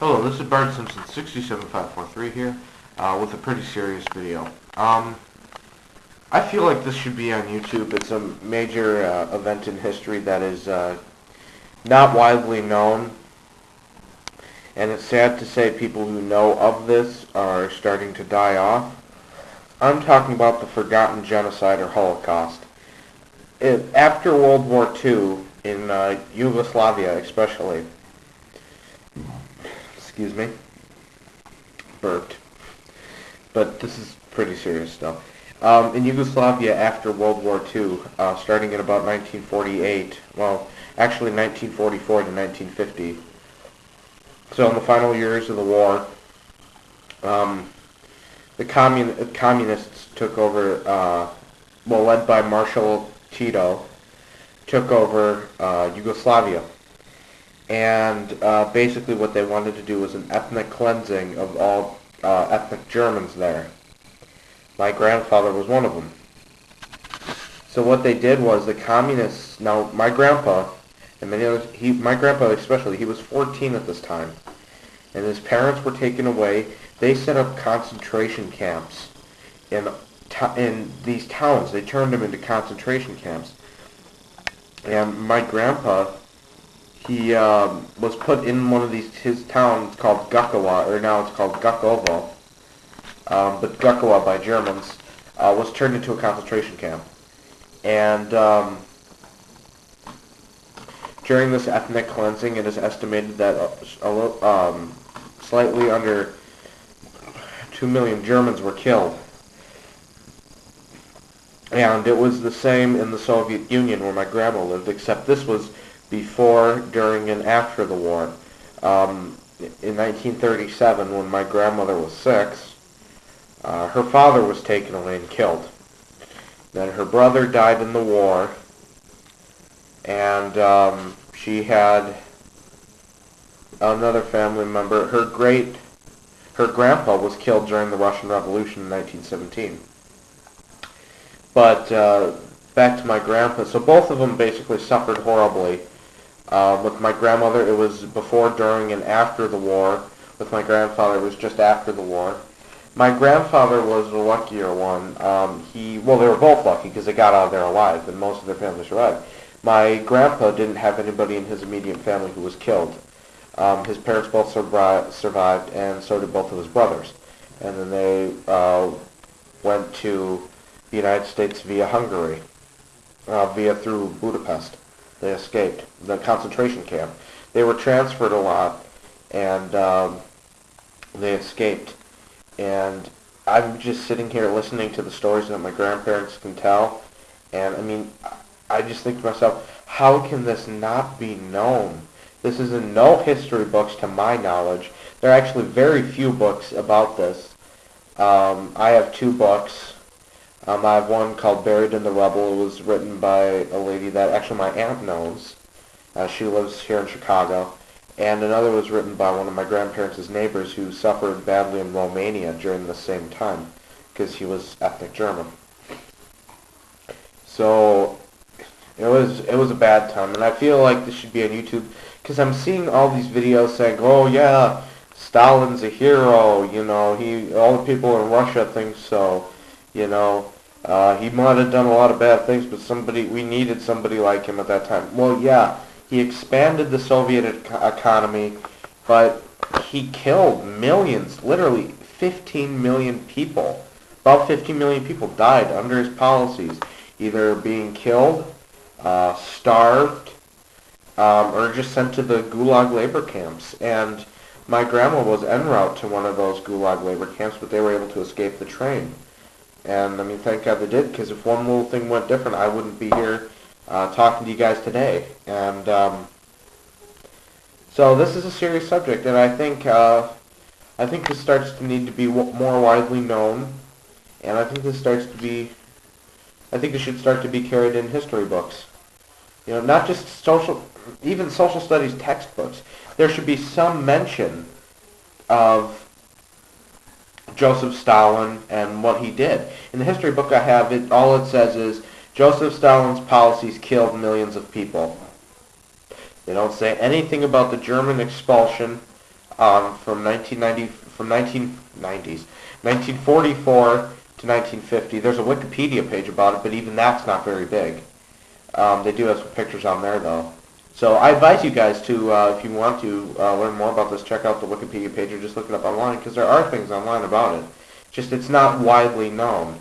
Hello, this is Bart Simpson 67543 here with a pretty serious video. I feel like this should be on YouTube. It's a major event in history that is not widely known, and it's sad to say people who know of this are starting to die off. I'm talking about the forgotten genocide or Holocaust. After World War II, in Yugoslavia especially, excuse me, burped, but this is pretty serious stuff. In Yugoslavia after World War II, starting in about 1948, well, actually 1944 to 1950, so in the final years of the war, the communists took over, led by Marshal Tito, took over Yugoslavia. And basically what they wanted to do was an ethnic cleansing of all ethnic Germans there. My grandfather was one of them. So what they did was the communists, now my grandpa, and many others, my grandpa especially, he was 14 at this time, and his parents were taken away. They set up concentration camps in these towns. They turned them into concentration camps. And my grandpa, he was put in one of his towns called Gukowa, or now it's called Gukovo, but Gukowa by Germans, was turned into a concentration camp. And during this ethnic cleansing, it is estimated that slightly under 2 million Germans were killed. And it was the same in the Soviet Union where my grandma lived, except this was before, during, and after the war. In 1937, when my grandmother was 6, her father was taken away and killed. Then her brother died in the war, and she had another family member. Her grandpa was killed during the Russian Revolution in 1917. But back to my grandpa. So both of them basically suffered horribly. With my grandmother, it was before, during, and after the war. With my grandfather, it was just after the war. My grandfather was the luckier one. They were both lucky because they got out of there alive, and most of their family survived. My grandpa didn't have anybody in his immediate family who was killed. His parents both survived, and so did both of his brothers. And then they went to the United States via Hungary, through Budapest. They escaped the concentration camp. They were transferred a lot, and they escaped. And I'm just sitting here listening to the stories that my grandparents can tell, and I mean, I just think to myself, how can this not be known? This is in no history books to my knowledge. There are actually very few books about this. I have 2 books. I have one called Buried in the Rubble. It was written by a lady that actually my aunt knows. She lives here in Chicago. And another was written by one of my grandparents' neighbors who suffered badly in Romania during the same time because he was ethnic German. So it was a bad time, and I feel like this should be on YouTube because I'm seeing all these videos saying, "Oh yeah, Stalin's a hero. You know, all the people in Russia think so. You know, he might have done a lot of bad things, but we needed somebody like him at that time." Well, yeah, he expanded the Soviet economy, but he killed millions, literally 15 million people. About 15 million people died under his policies, either being killed, starved, or just sent to the Gulag labor camps. And my grandma was en route to one of those Gulag labor camps, but they were able to escape the train. And, I mean, thank God they did, because if one little thing went different, I wouldn't be here talking to you guys today. And so this is a serious subject, and I think this starts to need to be more widely known, and I think this should start to be carried in history books. You know, not just even social studies textbooks. There should be some mention of Joseph Stalin and what he did. In the history book I have, all it says is, Joseph Stalin's policies killed millions of people. They don't say anything about the German expulsion, from 1944 to 1950. There's a Wikipedia page about it, but even that's not very big. They do have some pictures on there, though. So I advise you guys to, if you want to learn more about this, check out the Wikipedia page or just look it up online, because there are things online about it. Just it's not widely known.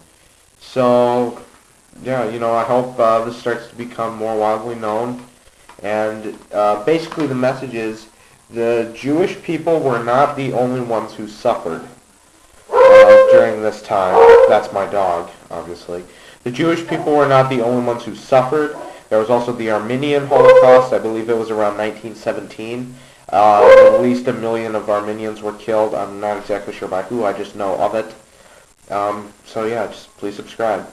So, yeah, I hope this starts to become more widely known. And basically the message is the Jewish people were not the only ones who suffered during this time. That's my dog, obviously. The Jewish people were not the only ones who suffered. There was also the Armenian Holocaust. I believe it was around 1917. At least 1 million of Armenians were killed. I'm not exactly sure by who. I just know of it. So yeah, just please subscribe.